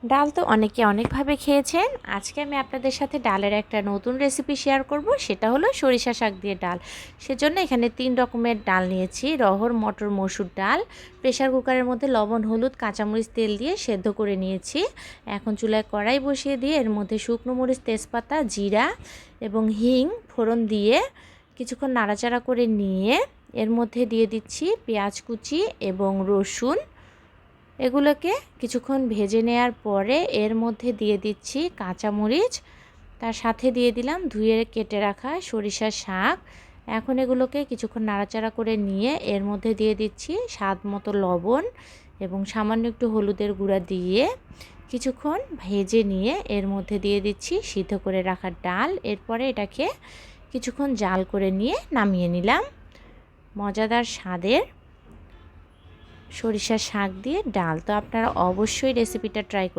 ডাল তো অনেকে অনেকভাবে খেয়েছেন। আজকে আমি আপনাদের সাথে ডালের একটা নতুন রেসিপি শেয়ার করব, সেটা হলো সরিষা শাক দিয়ে ডাল। সেজন্য এখানে 3 রকমের ডাল নিয়েছি। রহর, মটর, মসুর ডাল প্রেসার কুকারের মধ্যে লবণ, হলুদ, কাঁচামরিচ, তেল দিয়ে সেদ্ধ করে নিয়েছি। এখন চুলায় কড়াই বসিয়ে দিয়ে এর মধ্যে শুকনো মরিচ, তেজপাতা, জিরা এবং হিং ফোড়ন দিয়ে কিছুক্ষণ নাড়াচাড়া করে নিয়ে এর মধ্যে দিয়ে দিচ্ছি পেঁয়াজ কুচি এবং রসুন। এগুলোকে কিছুক্ষণ ভেজে নেওয়ার পরে এর মধ্যে দিয়ে দিচ্ছি কাঁচামরিচ, তার সাথে দিয়ে দিলাম ধুয়ে কেটে রাখা সরিষার শাক। এখন এগুলোকে কিছুক্ষণ নাড়াচাড়া করে নিয়ে এর মধ্যে দিয়ে দিচ্ছি স্বাদ মতো লবণ এবং সামান্য একটু হলুদের গুঁড়া দিয়ে কিছুক্ষণ ভেজে নিয়ে এর মধ্যে দিয়ে দিচ্ছি সিদ্ধ করে রাখা ডাল। এরপরে এটাকে কিছুক্ষণ জাল করে নিয়ে নামিয়ে নিলাম। মজাদার স্বাদের সরিষার শাক দিয়ে ডাল। তো আপনারা অবশ্যই রেসিপিটা ট্রাই করবেন।